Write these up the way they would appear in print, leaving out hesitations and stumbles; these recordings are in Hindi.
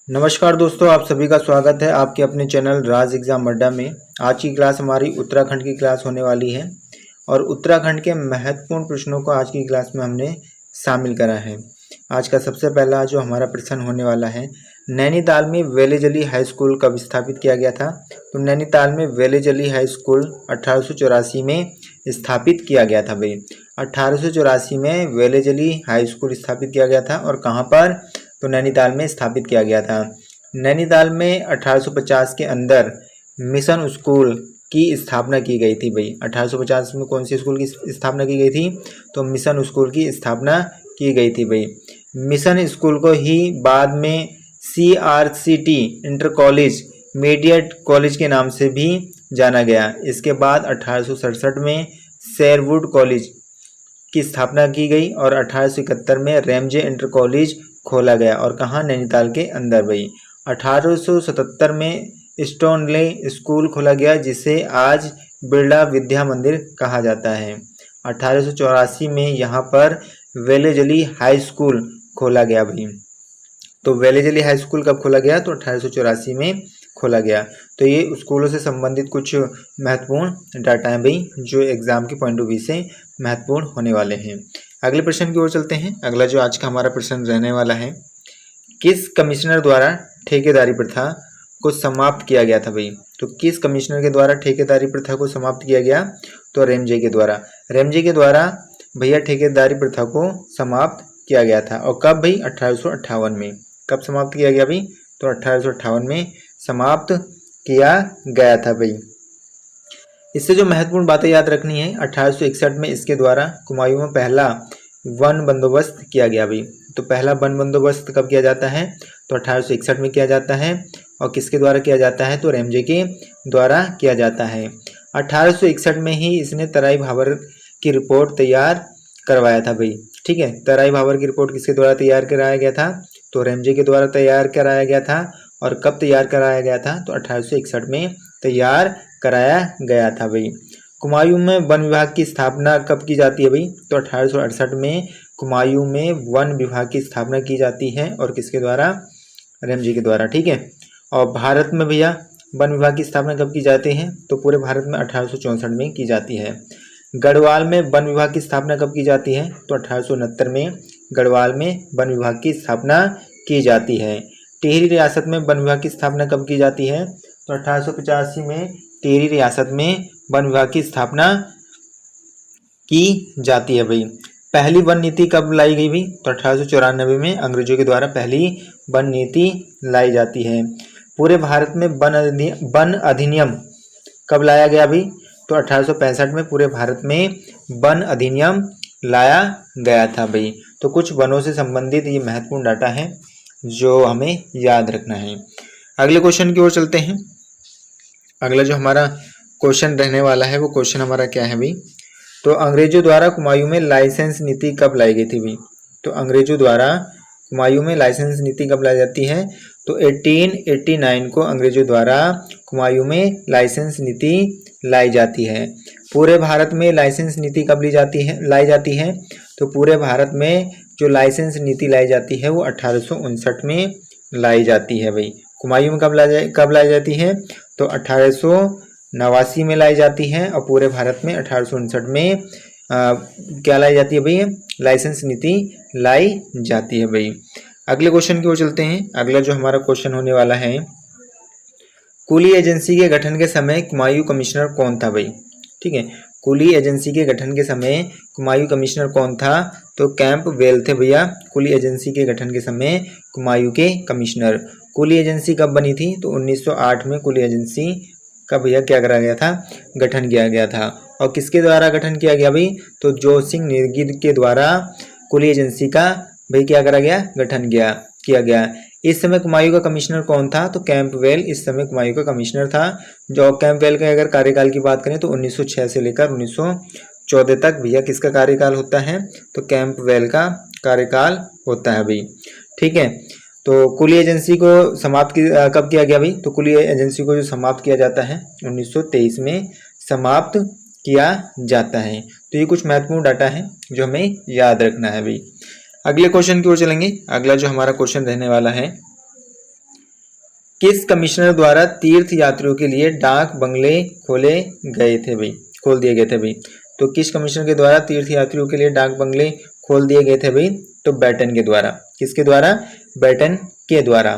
नमस्कार दोस्तों, आप सभी का स्वागत है आपके अपने चैनल राज एग्जाम अड्डा में। आज की क्लास हमारी उत्तराखंड की क्लास होने वाली है और उत्तराखंड के महत्वपूर्ण प्रश्नों को आज की क्लास में हमने शामिल करा है। आज का सबसे पहला जो हमारा प्रश्न होने वाला है, नैनीताल में वेलेजली हाई स्कूल कब स्थापित किया गया था? तो नैनीताल में वेलेजली हाई स्कूल 1884 में स्थापित किया गया था भाई। 1884 में वेलेजली हाई स्कूल स्थापित किया गया था और कहाँ पर? तो नैनीताल में स्थापित किया गया था। नैनीताल में 1850 के अंदर मिशन स्कूल की स्थापना की गई थी भाई। 1850 में कौन सी स्कूल की स्थापना की गई थी? तो मिशन स्कूल की स्थापना की गई थी भाई। मिशन स्कूल को ही बाद में CRCT inter college mediate college के नाम से भी जाना गया। इसके बाद 1867 में शेरवुड कॉलेज की स्थापना की गई और 1871 में रैमजे इंटर कॉलेज खोला गया और कहाँ? नैनीताल के अंदर भाई। 1877 में स्टोनले स्कूल खोला गया जिसे आज बिरला विद्या मंदिर कहा जाता है। 1884 में यहाँ पर वेलेजली हाई स्कूल खोला गया भाई। तो वेलेजली हाई स्कूल कब खोला गया? तो 1884 में खोला गया। तो ये स्कूलों से संबंधित कुछ महत्वपूर्ण डाटा हैं भाई, जो एग्जाम के पॉइंट ऑफ व्यू से महत्वपूर्ण होने वाले हैं। अगले प्रश्न की ओर चलते हैं। अगला जो आज का हमारा प्रश्न रहने वाला है, किस कमिश्नर द्वारा ठेकेदारी प्रथा को समाप्त किया गया था भाई? तो किस कमिश्नर के द्वारा ठेकेदारी प्रथा को समाप्त किया गया? तो रैमजे के द्वारा। रैमजे के द्वारा भैया ठेकेदारी प्रथा को समाप्त किया गया था। और कब भाई? 1858 में। कब समाप्त किया गया भाई? तो 1858 में समाप्त किया गया था भाई। इससे जो महत्वपूर्ण बातें याद रखनी है, 1861 में इसके द्वारा कुमायूं में पहला वन बंदोबस्त किया गया भाई। तो पहला वन बंदोबस्त कब किया जाता है? तो 1861 में किया जाता है। और किसके द्वारा किया जाता है? तो रैमजे के द्वारा किया जाता है। 1861 में ही इसने तराई भावर की रिपोर्ट तैयार करवाया था भाई। ठीक है, तराई भावर की रिपोर्ट किसके द्वारा तैयार कराया गया था? तो रैमजे के द्वारा तैयार कराया गया था। और कब तैयार कराया गया था? तो 1861 में तैयार कराया गया था भाई। कुमायूं में वन विभाग की स्थापना कब की जाती है भाई? तो 1868 में कुमायूं में वन विभाग की स्थापना की जाती है और किसके द्वारा? रैमजे के द्वारा। ठीक है। और भारत में भैया वन विभाग की स्थापना कब की जाती है? तो पूरे भारत में 1864 में की जाती है। गढ़वाल में वन विभाग की स्थापना कब की जाती है? तो 1869 में गढ़वाल में वन विभाग की स्थापना की जाती है। टिहरी रियासत में वन विभाग की स्थापना कब की जाती है? तो 1885 में टिहरी रियासत में वन विभाग की स्थापना की जाती है भाई। पहली वन नीति कब लाई गई भाई? तो 1894 में अंग्रेजों के द्वारा पहली वन नीति लाई जाती है। पूरे भारत में वन अधिनियम कब लाया गया भाई? तो 1865 में पूरे भारत में वन अधिनियम लाया गया था भाई। तो कुछ वनों से संबंधित ये महत्वपूर्ण डाटा है जो हमें याद रखना है। अगले क्वेश्चन की ओर चलते हैं। अगला जो हमारा क्वेश्चन रहने वाला है वो क्वेश्चन हमारा क्या है भाई? तो अंग्रेजों द्वारा कुमायूं में लाइसेंस नीति कब लाई गई थी भाई? तो अंग्रेजों द्वारा कुमायूं में लाइसेंस नीति कब लाई जाती है? तो 1889 को अंग्रेजों द्वारा कुमायूं में लाइसेंस नीति लाई जाती है। पूरे भारत में लाइसेंस नीति कब लाई जाती है? तो पूरे भारत में जो लाइसेंस नीति लाई जाती है वो 1859 में लाई जाती है भाई। कुमायूं में कब लाई जाती है? तो 1889 में लाई जाती है और पूरे भारत में 1859 में क्या लाई जाती है भाई? लाइसेंस नीति लाई जाती है भाई। अगले क्वेश्चन की ओर चलते हैं। अगला जो हमारा क्वेश्चन होने वाला है, कुली एजेंसी के गठन के समय कुमायूं कमिश्नर कौन था भाई? ठीक है, कुली एजेंसी के गठन के समय कुमायूं कमिश्नर कौन था? तो कैंपबेल थे भैया। कुली एजेंसी के गठन के समय कुमायूं के कमिश्नर। कुली एजेंसी कब बनी थी? तो 1908 में कुली एजेंसी का भैया क्या करा गया था? गठन किया गया था। और किसके द्वारा गठन किया गया भाई? तो जोत सिंह निरगिर के द्वारा कुली एजेंसी का भाई क्या करा गया? गठन किया गया। इस समय कुमायूं का कमिश्नर कौन था? तो कैंपबेल इस समय कुमायूं का कमिश्नर था। जो कैंपबेल का अगर कार्यकाल की बात करें तो 1906 से लेकर 1914 तक भैया किसका कार्यकाल होता है? तो कैंपबेल का कार्यकाल होता है भाई। ठीक है। तो कुली एजेंसी को समाप्त कब किया गया भाई? तो कुली एजेंसी को जो समाप्त किया जाता है 1923 में समाप्त किया जाता है। तो ये कुछ महत्वपूर्ण डाटा है जो हमें याद रखना है भाई। अगले क्वेश्चन की ओर चलेंगे। अगला जो हमारा क्वेश्चन रहने वाला है, किस कमिश्नर द्वारा तीर्थ यात्रियों के लिए डाक बंगले खोले गए थे भाई, खोल दिए गए थे भाई? तो किस कमिश्नर के द्वारा तीर्थ यात्रियों के लिए डाक बंगले खोल दिए गए थे भाई? तो बेटन के द्वारा। किसके द्वारा? बेटन के द्वारा।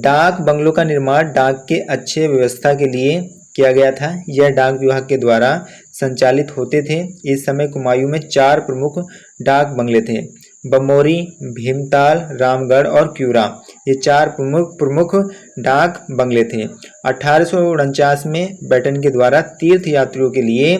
डाक बंगलों का निर्माण डाक के अच्छे व्यवस्था के लिए किया गया था। यह डाक विभाग के द्वारा संचालित होते थे। इस समय कुमायूं में 4 प्रमुख डाक बंगले थे, बमोरी, भीमताल, रामगढ़ और क्यूरा। ये 4 प्रमुख डाक बंगले थे। 1849 में बेटन के द्वारा तीर्थ यात्रियों के लिए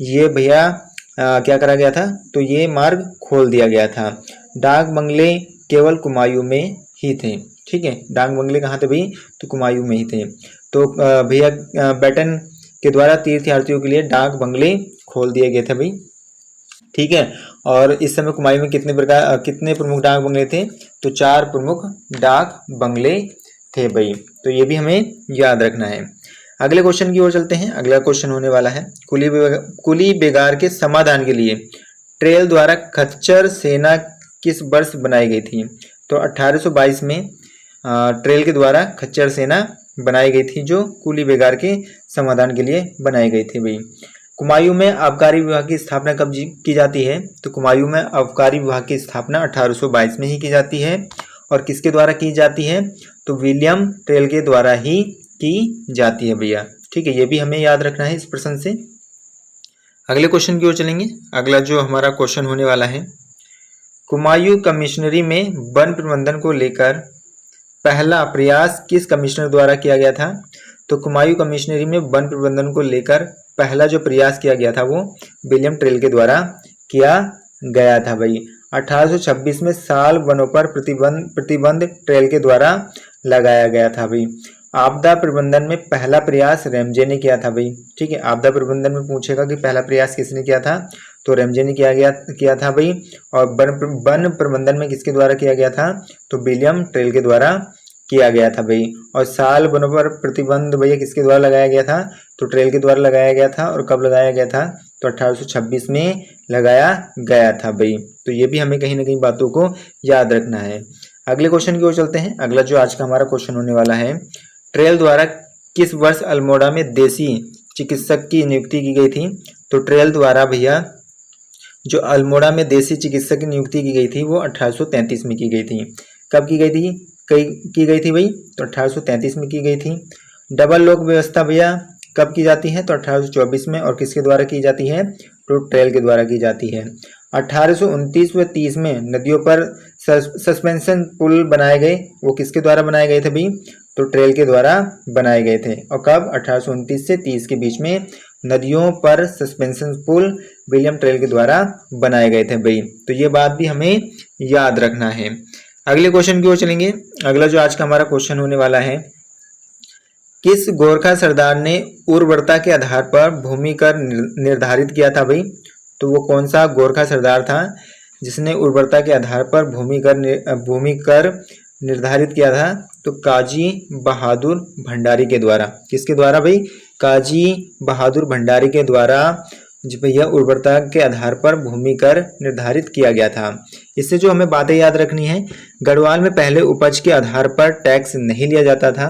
ये भैया क्या करा गया था? तो ये मार्ग खोल दिया गया था। डाक बंगले केवल कुमायूं में ही थे। ठीक है, डाक बंगले कहाँ थे भाई? तो कुमायूं में ही थे। तो भैया बेटन के द्वारा तीर्थ यात्रियों के लिए डाक बंगले खोल दिए गए थे भाई। ठीक है, और इस समय कुमायूं में कितने प्रमुख डाक बंगले थे? तो 4 प्रमुख डाक बंगले थे भाई। तो ये भी हमें याद रखना है। अगले क्वेश्चन की ओर चलते हैं। अगला क्वेश्चन होने वाला है, कुली बेगार के समाधान के लिए ट्रेल द्वारा खच्चर सेना किस वर्ष बनाई गई थी? तो 1822 में ट्रेल के द्वारा खच्चर सेना बनाई गई थी, जो कुली बेगार के समाधान के लिए बनाई गई थी भाई। कुमायूं में आबकारी विभाग की स्थापना कब की जाती है? तो कुमायूं में आबकारी विभाग की स्थापना 1822 में ही की जाती है। और किसके द्वारा की जाती है? तो विलियम ट्रेल के द्वारा ही की जाती है भैया। ठीक है, ये भी हमें याद रखना है इस प्रश्न से। अगले क्वेश्चन की ओर चलेंगे। अगला जो हमारा क्वेश्चन होने वाला है, कुमायूं कमिश्नरी में वन प्रबंधन को लेकर पहला प्रयास किस कमिश्नर द्वारा किया गया था? तो कुमायूं कमिश्नरी में वन प्रबंधन को लेकर पहला जो प्रयास किया गया था वो विलियम ट्रेल के द्वारा किया गया था भाई। 1826 में साल वनों पर प्रतिबंध ट्रेल के द्वारा लगाया गया था भाई। आपदा प्रबंधन में पहला प्रयास रैमजे ने किया था भाई। ठीक है, आपदा प्रबंधन में पूछेगा कि पहला प्रयास किसने किया था? तो रैमजे ने किया था भाई। और वन प्रबंधन में किसके द्वारा किया गया था? तो विलियम ट्रेल के द्वारा किया गया था भाई। और साल वनों पर प्रतिबंध भैया किसके द्वारा लगाया गया था? तो ट्रेल के द्वारा लगाया गया था। और कब लगाया गया था? तो 1826 में लगाया गया था भाई। तो ये भी हमें कहीं ना कहीं बातों को याद रखना है। अगले क्वेश्चन की ओर चलते हैं। अगला जो आज का हमारा क्वेश्चन होने वाला है, ट्रेल द्वारा किस वर्ष अल्मोड़ा में देसी चिकित्सक की नियुक्ति की गई थी? तो ट्रेल द्वारा भैया जो अल्मोड़ा में देसी चिकित्सक की नियुक्ति की गई थी वो 1833 में की गई थी। कब की गई थी? की गई थी भाई? तो 1833 में की गई थी। डबल लॉक व्यवस्था भैया कब की जाती है? तो 1824 में। और किसके द्वारा की जाती है? तो ट्रेल के द्वारा की जाती है। 1829 व 30 में नदियों पर सस्पेंशन पुल बनाए गए, वो किसके द्वारा बनाए गए थे भाई? तो ट्रेल के द्वारा बनाए गए थे। और कब? 1829 से 30 के बीच में नदियों पर सस्पेंशन पुल विलियम ट्रेल के द्वारा बनाए गए थे भाई। तो ये बात भी हमें याद रखना है। अगले क्वेश्चन की ओर चलेंगे। अगला जो आज का हमारा क्वेश्चन होने वाला है, किस गोरखा सरदार ने उर्वरता के आधार पर भूमि कर निर्धारित किया था भाई? तो वो कौन सा गोरखा सरदार था जिसने उर्वरता के आधार पर भूमि कर निर्धारित किया था? तो काजी बहादुर भंडारी के द्वारा। किसके द्वारा भाई? काजी बहादुर भंडारी के द्वारा भैया उर्वरता के आधार पर भूमि कर निर्धारित किया गया था। इससे जो हमें बातें याद रखनी है, गढ़वाल में पहले उपज के आधार पर टैक्स नहीं लिया जाता था।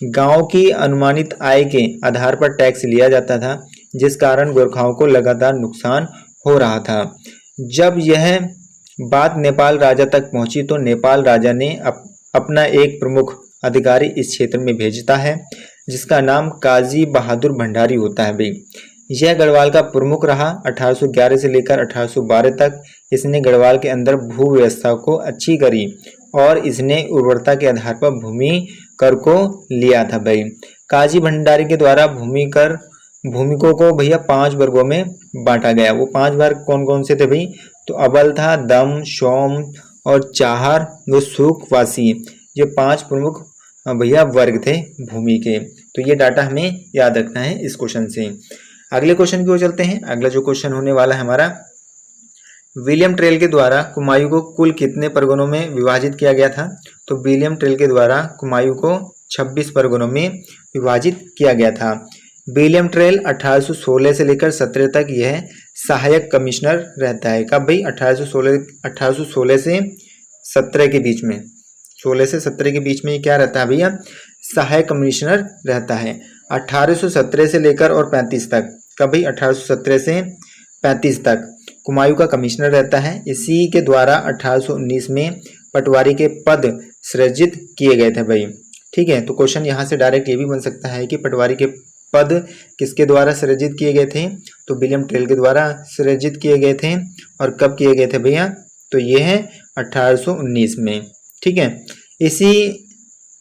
गांव की अनुमानित आय के आधार पर टैक्स लिया जाता था, जिस कारण गोरखाओं को लगातार नुकसान हो रहा था। जब यह बात नेपाल राजा तक पहुंची तो नेपाल राजा ने अपना एक प्रमुख अधिकारी इस क्षेत्र में भेजता है, जिसका नाम काजी बहादुर भंडारी होता है भाई। यह गढ़वाल का प्रमुख रहा 1811 से लेकर 1812 तक। इसने गढ़वाल के अंदर भू व्यवस्था को अच्छी करी और इसने उर्वरता के आधार पर भूमि कर को लिया था भाई। काजी भंडारी के द्वारा भूमिकों को भैया 5 वर्गों में बांटा गया। वो 5 वर्ग कौन कौन से थे भाई? तो अबल था, दम, सोम और चाहर, वो सुखवासी। ये 5 प्रमुख भैया वर्ग थे भूमि के। तो ये डाटा हमें याद रखना है इस क्वेश्चन से। अगले क्वेश्चन की ओर चलते हैं। अगला जो क्वेश्चन होने वाला है हमारा, विलियम ट्रेल के द्वारा कुमायूं को कुल कितने परगनों में विभाजित किया गया था? तो विलियम ट्रेल के द्वारा कुमायूं को 26 परगनों में विभाजित किया गया था। विलियम ट्रेल 1816 से लेकर 17 तक यह सहायक कमिश्नर रहता है। कब भाई? 1816 से 17 के बीच में। 16 से 17 के बीच में ये क्या रहता है भैया? सहायक कमिश्नर रहता है। 1817 से लेकर और 35 तक, कभी 1817 से 35 तक कुमायूं का कमिश्नर रहता है। इसी के द्वारा 1819 में पटवारी के पद सृजित किए गए थे भाई। ठीक है, तो क्वेश्चन यहाँ से डायरेक्ट ये भी बन सकता है कि पटवारी के पद किसके द्वारा सृजित किए गए थे, तो विलियम टेल के द्वारा सृजित किए गए थे। और कब किए गए थे भैया, तो ये है 1819 में। ठीक है, इसी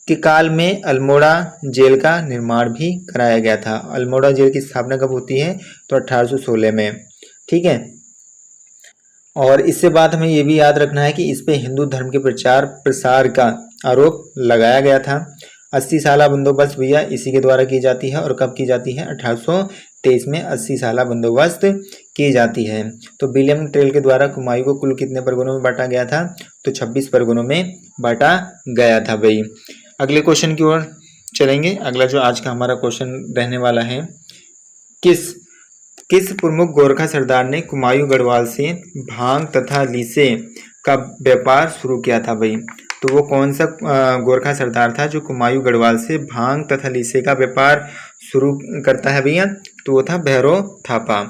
के काल में अल्मोड़ा जेल का निर्माण भी कराया गया था। अल्मोड़ा जेल की स्थापना कब होती है, तो 1816 में। ठीक है, और इससे बाद हमें ये भी याद रखना है कि इस पे हिंदू धर्म के प्रचार प्रसार का आरोप लगाया गया था। 80 साला बंदोबस्त भैया इसी के द्वारा की जाती है। और कब की जाती है, 1823 में 80 साला बंदोबस्त की जाती है। तो विलियम टेल के द्वारा कुमायूं को कुल कितने परगनों में बांटा गया था, तो 26 परगनों में बांटा गया था भाई। अगले क्वेश्चन की ओर चलेंगे। अगला जो आज का हमारा क्वेश्चन रहने वाला है, किस प्रमुख गोरखा सरदार ने कुमायूं गढ़वाल से भांग तथा लीसे का व्यापार शुरू किया था भाई। तो वो कौन सा गोरखा सरदार था जो कुमायूं गढ़वाल से भांग तथा लीसे का व्यापार शुरू करता है भैया, तो वो था भैरव थापा।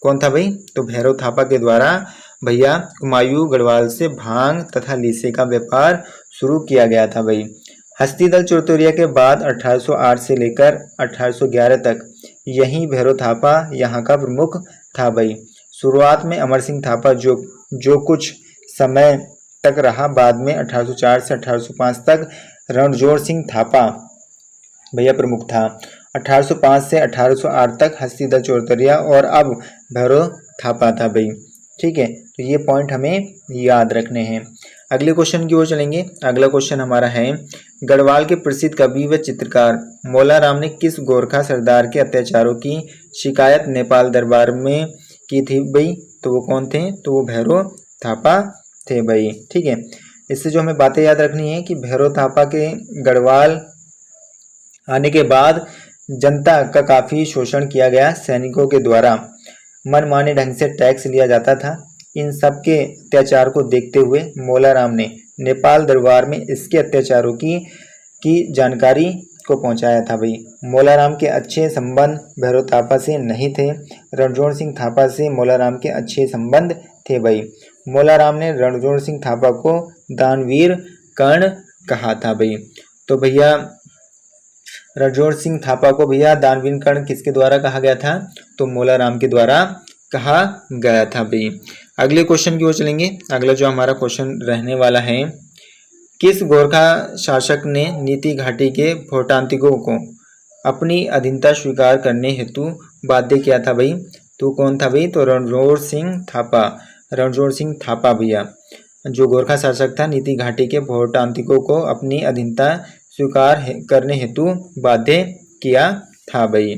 कौन था भाई, तो भैरव थापा के द्वारा भैया कुमायूं गढ़वाल से भांग तथा लीसे का व्यापार शुरू किया गया था भाई। हस्तिदल चौतुरिया के बाद 1808 से लेकर 1811 तक यही भैरव थापा यहाँ का प्रमुख था भाई। शुरुआत में अमर सिंह थापा जो कुछ समय तक रहा, बाद में 1804 से 1805 तक रणजोर सिंह थापा भैया प्रमुख था। 1805 से 1808 तक हस्तिदल चौतुरिया और अब भैरव थापा था भाई। ठीक है, तो ये पॉइंट हमें याद रखने हैं। अगले क्वेश्चन की ओर चलेंगे। अगला क्वेश्चन हमारा है, गढ़वाल के प्रसिद्ध कवि व चित्रकार मौला राम ने किस गोरखा सरदार के अत्याचारों की शिकायत नेपाल दरबार में की थी भाई, तो वो कौन थे, तो वो भैरव थापा थे भाई। ठीक है, इससे जो हमें बातें याद रखनी है कि भैरव थापा के गढ़वाल आने के बाद जनता का काफ़ी शोषण किया गया। सैनिकों के द्वारा मनमाने ढंग से टैक्स लिया जाता था। इन सब के अत्याचार को देखते हुए मौला राम ने नेपाल दरबार में इसके अत्याचारों की जानकारी को पहुंचाया था भाई। मौला राम के अच्छे संबंध भैरव थापा से नहीं थे, रणजोर सिंह थापा से मौला राम के अच्छे संबंध थे भाई। मौला राम ने रणजोर सिंह थापा को दानवीर कर्ण कहा था भाई। तो भैया रणजोर सिंह थापा को भैया दानवीर कर्ण किसके द्वारा कहा गया था, तो मौला राम के द्वारा कहा गया था भाई। अगले क्वेश्चन की ओर चलेंगे। अगला जो हमारा क्वेश्चन रहने वाला है, किस गोरखा शासक ने नीति घाटी के भोटांतिकों को अपनी अधीनता स्वीकार करने हेतु बाध्य किया था भाई, तो कौन था भाई, तो रणजोर सिंह थापा। रणजोर सिंह थापा भैया जो गोरखा शासक था, नीति घाटी के भोटांतिकों को अपनी अधीनता स्वीकार करने हेतु बाध्य किया था भाई।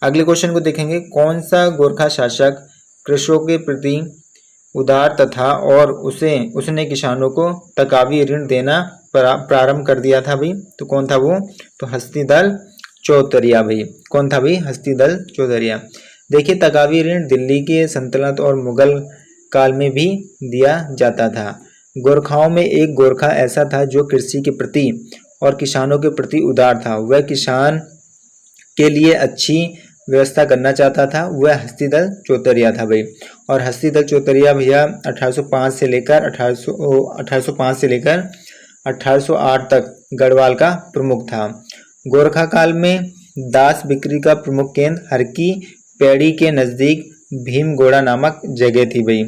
अगले क्वेश्चन को देखेंगे, कौन सा गोरखा शासक कृषकों के प्रति उदार तथा और उसने किसानों को तकावी ऋण देना प्रारंभ कर दिया था भाई, तो कौन था वो, तो हस्तिदल चौतरिया भाई। कौन था भाई, हस्तिदल चौतरिया। देखिए तकावी ऋण दिल्ली के सल्तनत और मुगल काल में भी दिया जाता था। गोरखाओं में एक गोरखा ऐसा था जो कृषि के प्रति और किसानों के प्रति उदार था। वह किसान के लिए अच्छी व्यवस्था करना चाहता था। वह हस्तिदल चौतरिया था भाई। और हस्तिदल चौतरिया भैया 1805 से लेकर 1808 तक गढ़वाल का प्रमुख था। गोरखा काल में दास बिक्री का प्रमुख केंद्र हरकी पेड़ी के नज़दीक भीमगोड़ा नामक जगह थी भाई।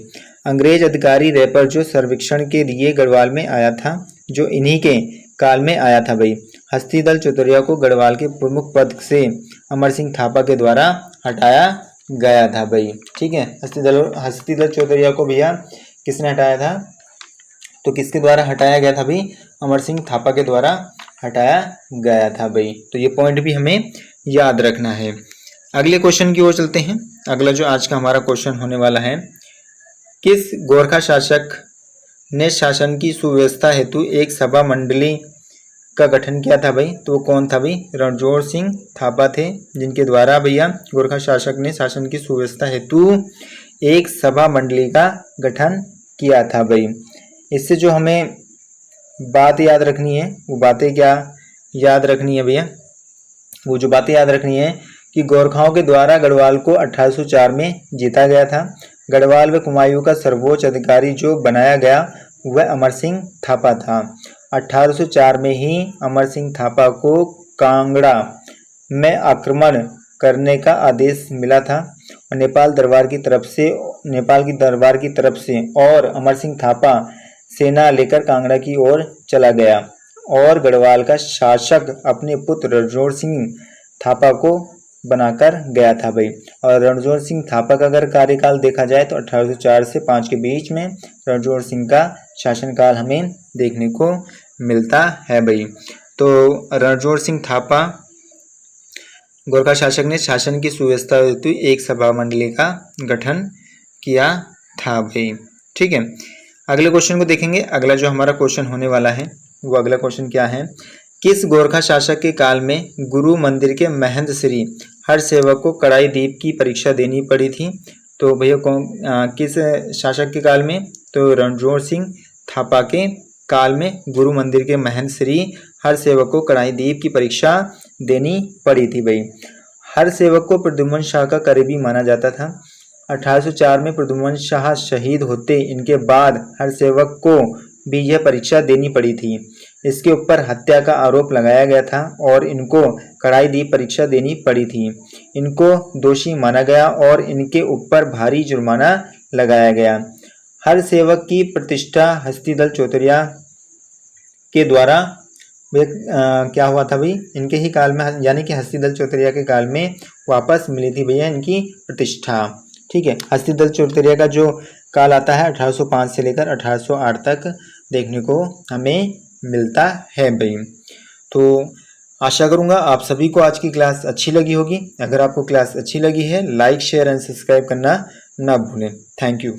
अंग्रेज अधिकारी रैपर जो सर्वेक्षण के लिए गढ़वाल में आया था, जो इन्हीं के काल में आया था भाई। हस्तिदल चौतरिया को गढ़वाल के प्रमुख पद से अमर सिंह थापा के द्वारा हटाया गया था भाई। ठीक है, हस्तिदल चौतरिया को भैया किसने हटाया था, तो किसके द्वारा हटाया गया था भाई, अमर सिंह थापा के द्वारा हटाया गया था भाई। तो ये पॉइंट भी हमें याद रखना है। अगले क्वेश्चन की ओर चलते हैं। अगला जो आज का हमारा क्वेश्चन होने वाला है, किस गोरखा शासक ने शासन की सुव्यवस्था हेतु एक सभा मंडली का गठन किया था भाई, तो वो कौन था भाई, रणजोर सिंह थापा थे, जिनके द्वारा भैया गोरखा शासक ने शासन की सुव्यवस्था हेतु एक सभा मंडली का गठन किया था भाई। इससे जो हमें बात याद रखनी है वो बातें क्या याद रखनी है भैया, वो जो बातें याद रखनी है कि गोरखाओं के द्वारा गढ़वाल को 1804 में जीता गया था। गढ़वाल व कुमायूं का सर्वोच्च अधिकारी जो बनाया गया वह अमर सिंह थापा था। 1804 में ही अमर सिंह थापा को कांगड़ा में आक्रमण करने का आदेश मिला था और नेपाल दरबार की तरफ से और अमर सिंह थापा सेना लेकर कांगड़ा की ओर चला गया और गढ़वाल का शासक अपने पुत्र रणजोर सिंह थापा को बनाकर गया था भाई। और रणजोर सिंह थापा का अगर कार्यकाल देखा जाए तो 1804 से 5 के बीच में रणजोर सिंह का शासनकाल हमें देखने को मिलता है भाई। तो रणजोर सिंह थापा गोरखा शासक ने शासन की सुव्यवस्था हेतु एक सभा मंडली का गठन किया था भाई। ठीक है, अगले क्वेश्चन को देखेंगे। अगला जो हमारा क्वेश्चन होने वाला है वो अगला क्वेश्चन क्या है, किस गोरखा शासक के काल में गुरु मंदिर के महंत श्री हरसेवक को कड़ाई दीप की परीक्षा देनी पड़ी थी? तो भैया किस शासक के काल में? तो रणजोर सिंह थापा के काल में गुरु मंदिर के महंत श्री हरसेवक को कड़ाई दीप की परीक्षा देनी पड़ी थी भाई। हरसेवक को प्रद्युम्न शाह का करीबी माना जाता था। 1804 में प्रद्युम्न शाह शहीद होते इनके बाद हरसेवक को भी यह परीक्षा देनी पड़ी थी। इसके ऊपर हत्या का आरोप लगाया गया था और इनको कड़ाई दीप परीक्षा देनी पड़ी थी। इनको दोषी माना गया और इनके ऊपर भारी जुर्माना लगाया गया। हरसेवक की प्रतिष्ठा हस्तिदल चौतरिया के द्वारा क्या हुआ था भाई, इनके ही काल में, यानी कि हस्तिदल चौतरिया के काल में वापस मिली थी भैया इनकी प्रतिष्ठा। ठीक है, हस्तिदल चौतरिया का जो काल आता है 1805 से लेकर 1808 तक देखने को हमें मिलता है भाई। तो आशा करूंगा आप सभी को आज की क्लास अच्छी लगी होगी। अगर आपको क्लास अच्छी लगी है लाइक शेयर एंड सब्सक्राइब करना ना भूलें। Thank you.